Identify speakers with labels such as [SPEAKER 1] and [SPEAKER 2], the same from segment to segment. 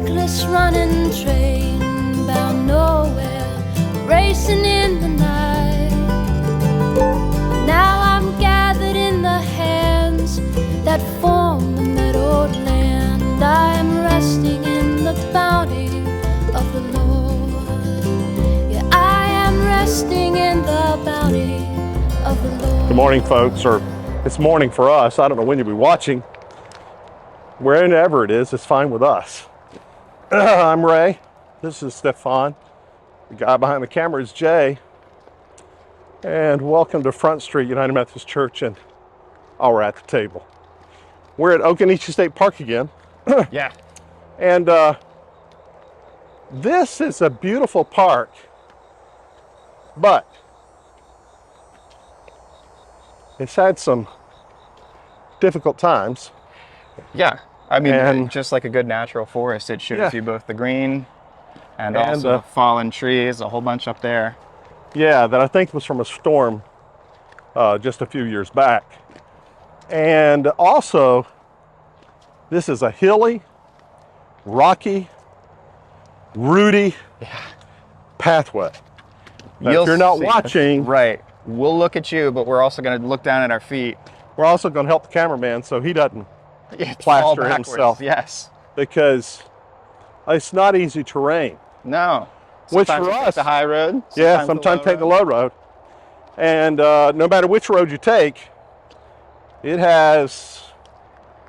[SPEAKER 1] reckless running train bound nowhere, racing in the night. Now I'm gathered in the hands that form the meadowed land. I am resting in the bounty of the Lord. Yeah, I am resting in the bounty of the Lord.
[SPEAKER 2] Good morning, folks, or it's morning for us. I don't know when you'll be watching. Wherever it is, it's fine with us. I'm Ray. This is Stefan. The guy behind the camera is Jay. And welcome to Front Street United Methodist Church, and we're at the table. We're at Occoneechee State Park again.
[SPEAKER 3] Yeah.
[SPEAKER 2] And this is a beautiful park, but it's had some difficult times.
[SPEAKER 3] Yeah. I mean,
[SPEAKER 2] And-
[SPEAKER 3] just like a good natural forest, it shows
[SPEAKER 2] Yeah.
[SPEAKER 3] you both the green and
[SPEAKER 2] And,
[SPEAKER 3] also fallen trees, a whole bunch up there.
[SPEAKER 2] Yeah, that I think was from a storm just a few years back. And also, this is a hilly, rocky, rooty pathway. Now, if you're not
[SPEAKER 3] see-
[SPEAKER 2] watching,
[SPEAKER 3] Right. We'll look at you, but we're also going to look down at our feet.
[SPEAKER 2] we're also going to help the cameraman so he doesn't
[SPEAKER 3] Yeah,
[SPEAKER 2] plaster
[SPEAKER 3] fall backwards.
[SPEAKER 2] himself.
[SPEAKER 3] Yes.
[SPEAKER 2] because it's not easy terrain.
[SPEAKER 3] No.
[SPEAKER 2] Which
[SPEAKER 3] Sometimes
[SPEAKER 2] for
[SPEAKER 3] you take
[SPEAKER 2] us-
[SPEAKER 3] the high road.
[SPEAKER 2] Yeah, sometimes take the
[SPEAKER 3] low
[SPEAKER 2] low road. And no matter which road you take, it has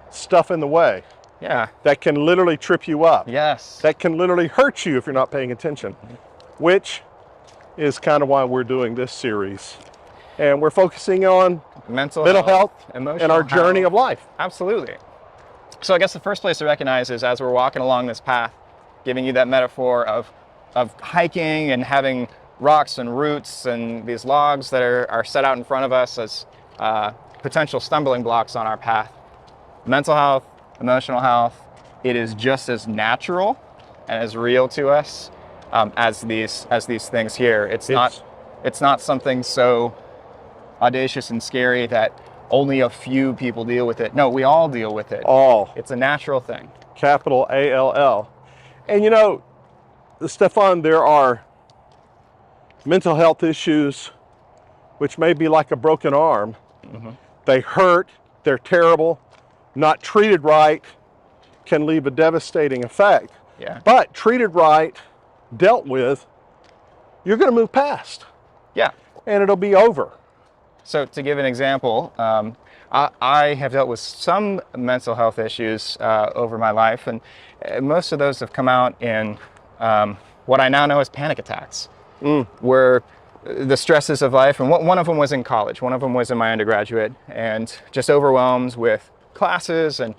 [SPEAKER 2] stuff in the way
[SPEAKER 3] Yeah.
[SPEAKER 2] that can literally trip you up.
[SPEAKER 3] Yes.
[SPEAKER 2] That can literally hurt you if you're not paying attention, which is kind of why we're doing this series. And we're focusing on
[SPEAKER 3] mental
[SPEAKER 2] health
[SPEAKER 3] emotional
[SPEAKER 2] and our journey
[SPEAKER 3] health.
[SPEAKER 2] of life.
[SPEAKER 3] Absolutely. So I guess the first place to recognize is as we're walking along this path, giving you that metaphor of hiking and having rocks and roots and these logs that are set out in front of us as potential stumbling blocks on our path. Mental health, emotional health, it is just as natural and as real to us as these things here. It's not something so audacious and scary that only a few people deal with it. No, we all deal with it.
[SPEAKER 2] All,
[SPEAKER 3] It's a natural thing.
[SPEAKER 2] capital ALL. And you know, Stefan, there are mental health issues which may be like a broken arm.
[SPEAKER 3] Mm-hmm.
[SPEAKER 2] They hurt, they're terrible, not treated right, can leave a devastating effect.
[SPEAKER 3] Yeah.
[SPEAKER 2] But treated right, dealt with, you're going to move past,
[SPEAKER 3] Yeah.
[SPEAKER 2] and it'll be over.
[SPEAKER 3] So to give an example, I have dealt with some mental health issues over my life, and most of those have come out in what I now know as panic attacks, where the stresses of life, and one of them was in college, one of them was in my undergraduate, and just overwhelmed with classes and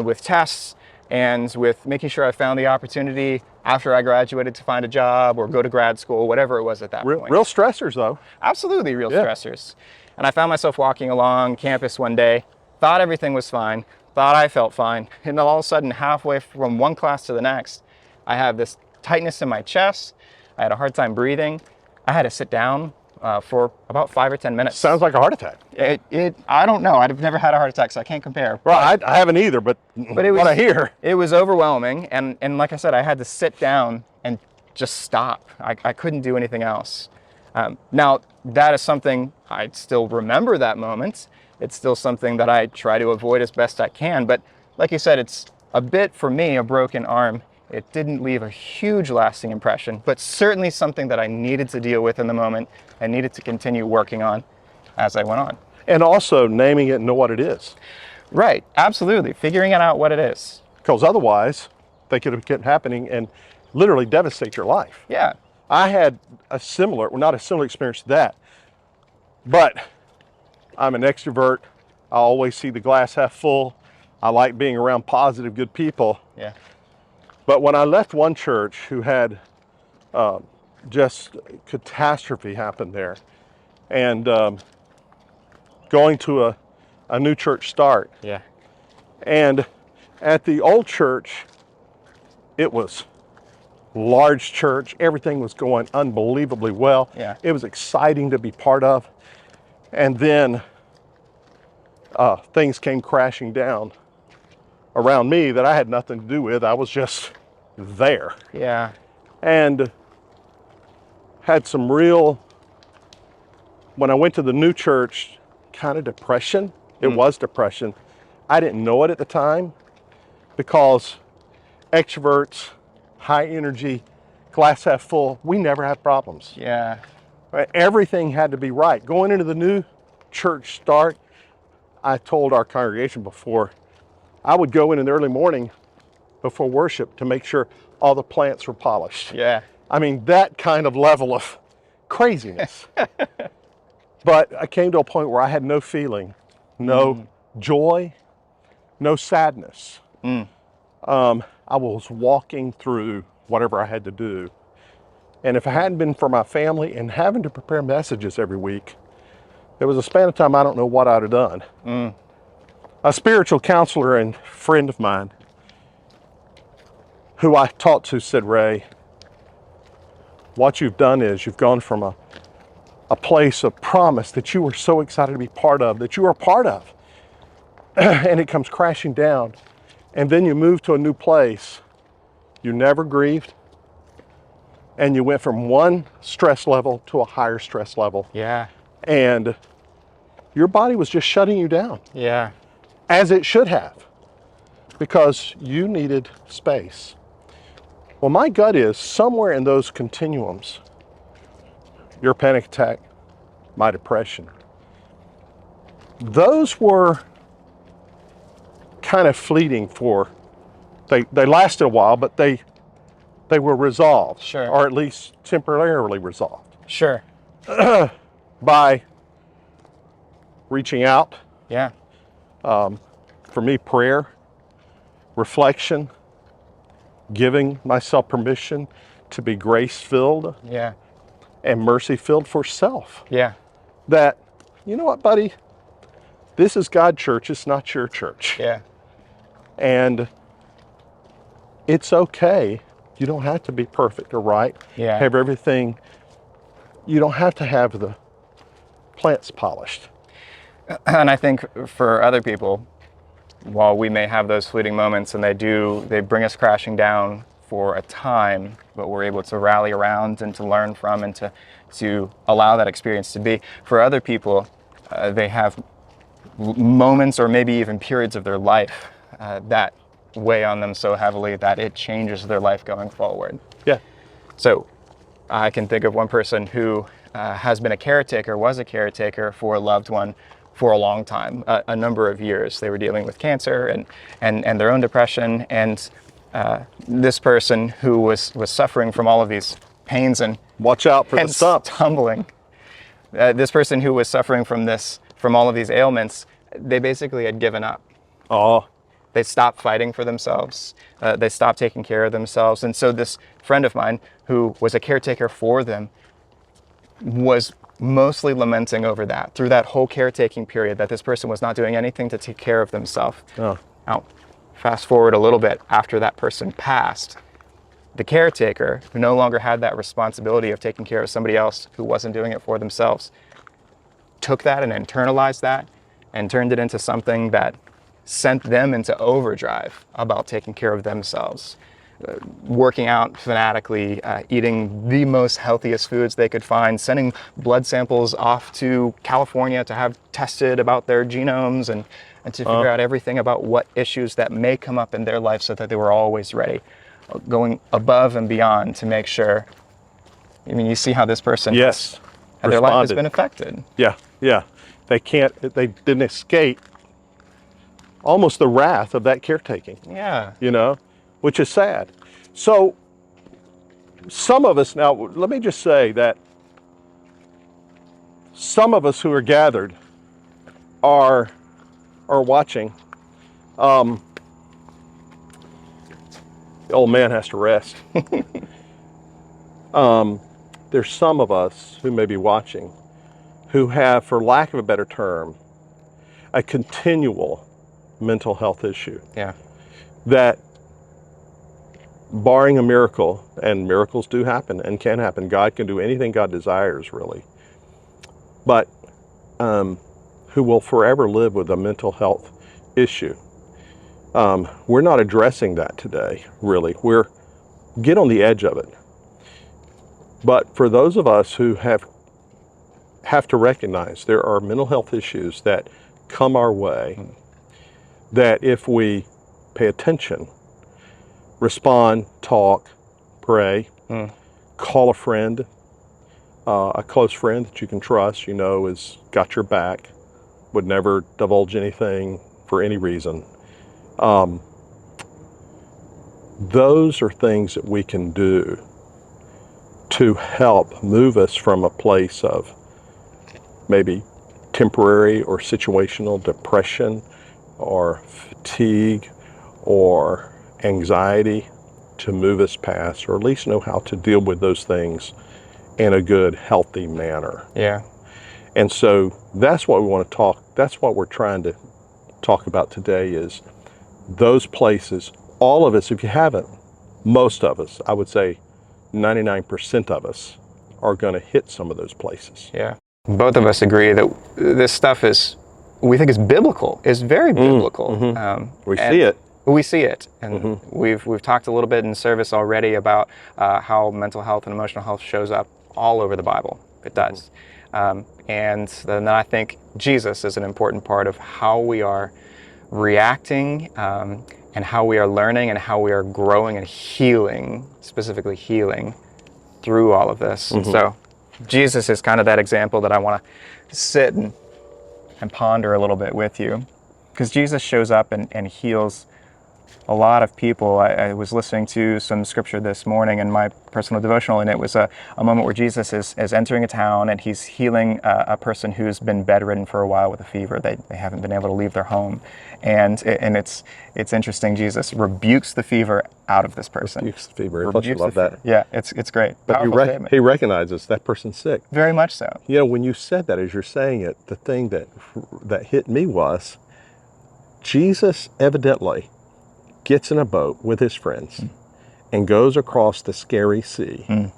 [SPEAKER 3] with tests and with making sure I found the opportunity after I graduated to find a job or go to grad school, whatever it was at that point.
[SPEAKER 2] Real stressors, though.
[SPEAKER 3] Absolutely real
[SPEAKER 2] Yeah.
[SPEAKER 3] stressors. And I found myself walking along campus one day, thought everything was fine, thought I felt fine, and then all of a sudden, halfway from one class to the next, I have this tightness in my chest. I had a hard time breathing. I had to sit down for about 5 or 10 minutes.
[SPEAKER 2] Sounds like a heart attack.
[SPEAKER 3] I don't know. I've never had a heart attack, so I can't compare.
[SPEAKER 2] Right, I haven't either, but
[SPEAKER 3] But it was,
[SPEAKER 2] what I hear.
[SPEAKER 3] It was overwhelming, and like I said, I had to sit down and just stop. I couldn't do anything else. Now, that is something I still remember that moment. It's still something that I try to avoid as best I can. But like you said, it's a bit, for me, a broken arm. It didn't leave a huge lasting impression, but certainly something that I needed to deal with in the moment and needed to continue working on as I went on.
[SPEAKER 2] And also naming it and know what it is.
[SPEAKER 3] Right, absolutely. Figuring out what it is.
[SPEAKER 2] Because otherwise, they could keep happening and literally devastate your life.
[SPEAKER 3] Yeah.
[SPEAKER 2] I had a similar, well, not a similar experience to that, but I'm an extrovert. I always see the glass half full. I like being around positive, good people.
[SPEAKER 3] Yeah.
[SPEAKER 2] But when I left one church who had just catastrophe happen there, and going to a new church start,
[SPEAKER 3] Yeah.
[SPEAKER 2] and at the old church, it was large church. Everything was going unbelievably well.
[SPEAKER 3] Yeah.
[SPEAKER 2] It was exciting to be part of. And then things came crashing down around me that I had nothing to do with. I was just there.
[SPEAKER 3] Yeah.
[SPEAKER 2] And had some real, when I went to the new church, kind of depression. It was depression. I didn't know it at the time because extroverts, high energy, glass half full, we never have problems.
[SPEAKER 3] Yeah.
[SPEAKER 2] Right? Everything had to be right. Going into the new church start, I told our congregation before, I would go in the early morning before worship to make sure all the plants were polished.
[SPEAKER 3] Yeah.
[SPEAKER 2] I mean, that kind of level of craziness. But I came to a point where I had no feeling, no joy, no sadness. I was walking through whatever I had to do. And if it hadn't been for my family and having to prepare messages every week, there was a span of time I don't know what I'd have done. A spiritual counselor and friend of mine who I talked to said, Ray, what you've done is you've gone from a place of promise that you were so excited to be part of, that you are part of, and it comes crashing down. And then you move to a new place. You never grieved. And you went from one stress level to a higher stress level.
[SPEAKER 3] Yeah.
[SPEAKER 2] And your body was just shutting you down.
[SPEAKER 3] Yeah.
[SPEAKER 2] As it should have, because you needed space. Well, my gut is somewhere in those continuums, your panic attack, my depression, those were kind of fleeting for, they lasted a while, but they were resolved.
[SPEAKER 3] Sure.
[SPEAKER 2] Or at least temporarily resolved.
[SPEAKER 3] Sure.
[SPEAKER 2] By reaching out.
[SPEAKER 3] Yeah.
[SPEAKER 2] For me, prayer, reflection, giving myself permission to be grace-filled
[SPEAKER 3] Yeah.
[SPEAKER 2] and mercy-filled for self.
[SPEAKER 3] Yeah.
[SPEAKER 2] That, you know what, buddy? This is God's church, it's not your church.
[SPEAKER 3] Yeah.
[SPEAKER 2] And it's okay. You don't have to be perfect or right.
[SPEAKER 3] Yeah.
[SPEAKER 2] Have everything. You don't have to have the plants polished.
[SPEAKER 3] And I think for other people, while we may have those fleeting moments and they bring us crashing down for a time, but we're able to rally around and to learn from and to allow that experience to be. For other people, they have moments or maybe even periods of their life that weigh on them so heavily that it changes their life going forward.
[SPEAKER 2] Yeah.
[SPEAKER 3] So I can think of one person who has been was a caretaker for a loved one for a long time, a number of years. They were dealing with cancer and their own depression. And this person who was suffering from all of these pains and
[SPEAKER 2] Watch out for the stumps.
[SPEAKER 3] stumbling. This person who was suffering from all of these ailments, they basically had given up.
[SPEAKER 2] Oh,
[SPEAKER 3] They stopped fighting for themselves. They stopped taking care of themselves. And so this friend of mine who was a caretaker for them was mostly lamenting over that through that whole caretaking period, that this person was not doing anything to take care of themselves.
[SPEAKER 2] oh.
[SPEAKER 3] Now, fast forward a little bit after that person passed, the caretaker who no longer had that responsibility of taking care of somebody else who wasn't doing it for themselves took that and internalized that and turned it into something that sent them into overdrive about taking care of themselves. Working out fanatically, eating the most healthiest foods they could find, sending blood samples off to California to have tested about their genomes and to figure out everything about what issues that may come up in their life so that they were always ready. Going above and beyond to make sure. I mean, you see how this person
[SPEAKER 2] Yes.
[SPEAKER 3] their life has
[SPEAKER 2] Responded.
[SPEAKER 3] been affected.
[SPEAKER 2] Yeah, yeah. They didn't escape almost the wrath of that caretaking,
[SPEAKER 3] Yeah.
[SPEAKER 2] you know, which is sad. So some of us, now let me just say that some of us who are gathered are watching. The old man has to rest. There's some of us who may be watching who have, for lack of a better term, a continual mental health issue
[SPEAKER 3] Yeah.
[SPEAKER 2] that, barring a miracle, and miracles do happen and can happen, God can do anything God desires, really, but who will forever live with a mental health issue. We're not addressing that today, really. We're get on the edge of it. But for those of us who have to recognize there are mental health issues that come our way, that if we pay attention, respond, talk, pray, call a friend, a close friend that you can trust, you know, has got your back, would never divulge anything for any reason. Those are things that we can do to help move us from a place of maybe temporary or situational depression or fatigue or anxiety, to move us past, or at least know how to deal with those things in a good, healthy manner.
[SPEAKER 3] Yeah.
[SPEAKER 2] And so that's what we want to talk, that's what we're trying to talk about today, is those places. All of us, if you haven't, most of us, I would say 99% of us are going to hit some of those places.
[SPEAKER 3] Yeah. Both of us agree that this stuff we think is biblical. It's very biblical.
[SPEAKER 2] We see it.
[SPEAKER 3] We see it. And we've talked a little bit in service already about how mental health and emotional health shows up all over the Bible. It does. And then I think Jesus is an important part of how we are reacting and how we are learning and how we are growing and healing, specifically healing through all of this. And so Jesus is kind of that example that I want to sit and ponder a little bit with you, because Jesus shows up and heals a lot of people. I was listening to some scripture this morning in my personal devotional, and it was a moment where Jesus is entering a town and he's healing a person who's been bedridden for a while with a fever. They haven't been able to leave their home. And it's interesting. Jesus rebukes the fever out of this person.
[SPEAKER 2] Rebukes the fever. Don't you love that?
[SPEAKER 3] Yeah, it's great.
[SPEAKER 2] But he recognizes that person's sick.
[SPEAKER 3] Very much so.
[SPEAKER 2] You know, when you said that, as you're saying it, the thing that hit me was Jesus evidently gets in a boat with his friends and goes across the scary sea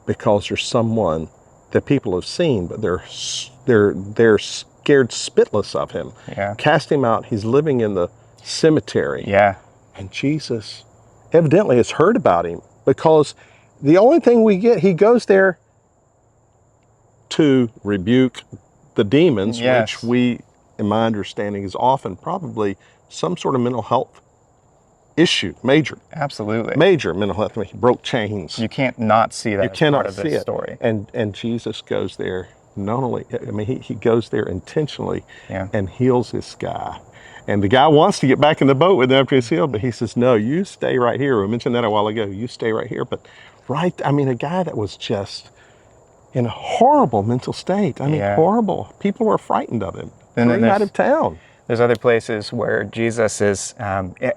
[SPEAKER 2] because there's someone that people have seen, but they're scared spitless of him.
[SPEAKER 3] Yeah.
[SPEAKER 2] Cast him out. He's living in the cemetery.
[SPEAKER 3] Yeah.
[SPEAKER 2] And Jesus evidently has heard about him, because the only thing we get, he goes there to rebuke the demons, which we, in my understanding, is often probably some sort of mental health issue, major.
[SPEAKER 3] Absolutely.
[SPEAKER 2] Major mental health. I mean, he broke chains.
[SPEAKER 3] You can't not see that.
[SPEAKER 2] You cannot
[SPEAKER 3] as part of
[SPEAKER 2] see
[SPEAKER 3] this
[SPEAKER 2] it.
[SPEAKER 3] Story.
[SPEAKER 2] And Jesus goes there, not only, I mean, he goes there intentionally and heals this guy. And the guy wants to get back in the boat with him after he's healed, but he says, no, you stay right here. We mentioned that a while ago. You stay right here. But I mean, a guy that was just in a horrible mental state. I mean, horrible. People were frightened of him. Threw him out of town.
[SPEAKER 3] There's other places where Jesus is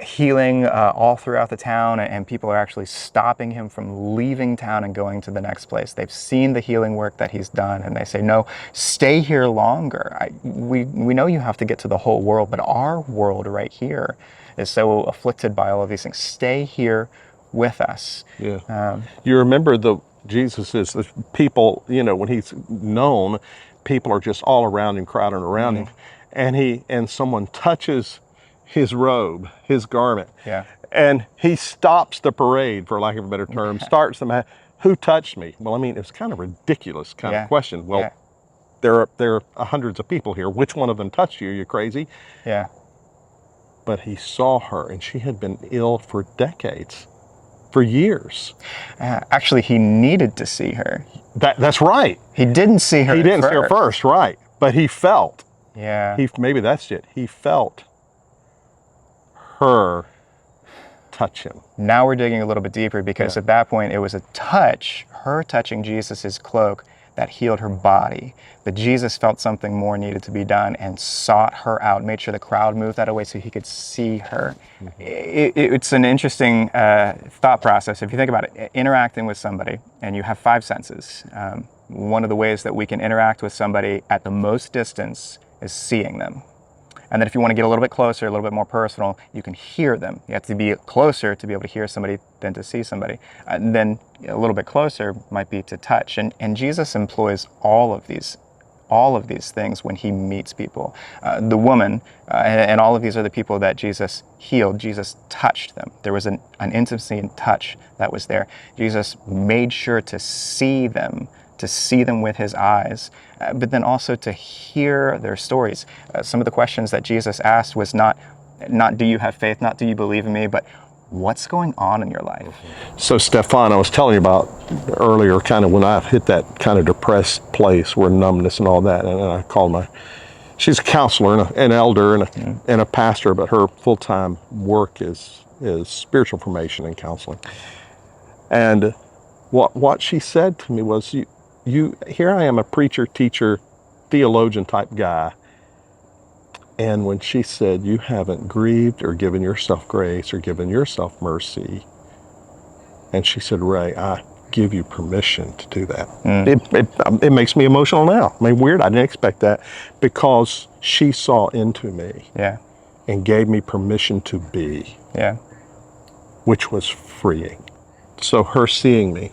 [SPEAKER 3] healing all throughout the town, and people are actually stopping him from leaving town and going to the next place. They've seen the healing work that he's done, and they say, no, stay here longer. We know you have to get to the whole world, but our world right here is so afflicted by all of these things. Stay here with us.
[SPEAKER 2] Yeah. You remember Jesus is the people, you know, when he's known, people are just all around him, crowding around him. And someone touches his robe, his garment. Yeah. And he stops the parade, for lack of a better term, starts them. Who touched me? Well, I mean, it's kind of a ridiculous kind of question. Well, there are hundreds of people here. Which one of them touched you? You're crazy. Yeah. But he saw her, and she had been ill for decades, for years.
[SPEAKER 3] Actually, he needed to see her.
[SPEAKER 2] That's right.
[SPEAKER 3] He didn't see her.
[SPEAKER 2] He didn't see her first, right? But he felt.
[SPEAKER 3] Yeah.
[SPEAKER 2] Maybe that's it. He felt her touch him.
[SPEAKER 3] Now we're digging a little bit deeper, because at that point it was a touch, her touching Jesus's cloak, that healed her body. But Jesus felt something more needed to be done and sought her out, made sure the crowd moved that away so he could see her. It's an interesting thought process. If you think about it, interacting with somebody, and you have 5 senses. One of the ways that we can interact with somebody at the most distance is seeing them. And then if you want to get a little bit closer, a little bit more personal, you can hear them. You have to be closer to be able to hear somebody than to see somebody. And then a little bit closer might be to touch. And Jesus employs all of these all of these things when he meets people. The woman and all of these are the people that Jesus healed. Jesus touched them. There was an intimacy and touch that was there. Jesus made sure to see them with his eyes, but then also to hear their stories. Some of the questions that Jesus asked was not do you have faith, not do you believe in me, but what's going on in your life?
[SPEAKER 2] So Stefan, I was telling you about earlier, kind of when I hit that kind of depressed place where numbness and all that, and I called she's a counselor and an elder and a pastor, but her full-time work is spiritual formation and counseling. And what she said to me was, you here I am, a preacher, teacher, theologian type guy. And when she said, you haven't grieved or given yourself grace or given yourself mercy, and she said, Ray, I give you permission to do that. It makes me emotional now. I mean, weird, I didn't expect that, because she saw into me and gave me permission to be, which was freeing. So her seeing me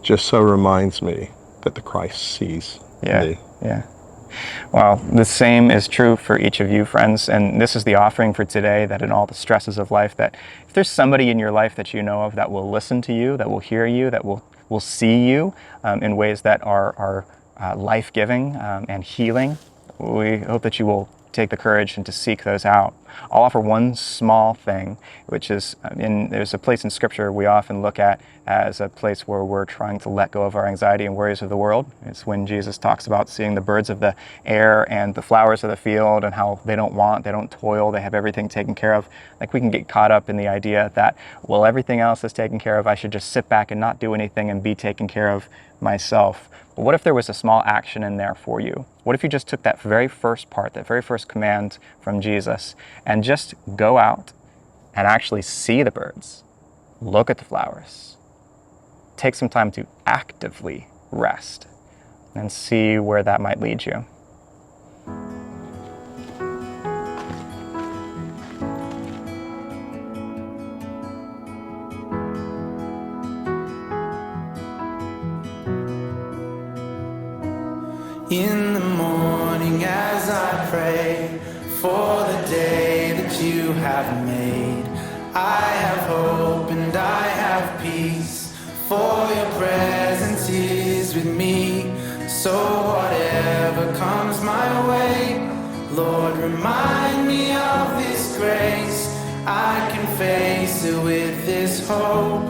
[SPEAKER 2] just so reminds me that the Christ sees me.
[SPEAKER 3] Well, the same is true for each of you, friends, and this is the offering for today, that in all the stresses of life, that if there's somebody in your life that you know of that will listen to you, that will hear you, that will see you in ways that are life-giving and healing, we hope that you will take the courage and to seek those out. I'll offer one small thing, which is, there's a place in Scripture we often look at as a place where we're trying to let go of our anxiety and worries of the world. It's when Jesus talks about seeing the birds of the air and the flowers of the field and how they don't toil, they have everything taken care of. Like, we can get caught up in the idea that, well, everything else is taken care of, I should just sit back and not do anything and be taken care of myself. But what if there was a small action in there for you? What if you just took that very first part, that very first command from Jesus, and just go out and actually see the birds, look at the flowers, take some time to actively rest, and see where that might lead you.
[SPEAKER 4] In the morning as I pray for the day that you have made, I have hope and I have peace, for your presence is with me. So whatever comes my way, Lord, remind me of this grace. I can face it with this hope.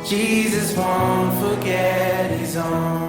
[SPEAKER 4] Jesus won't forget his own.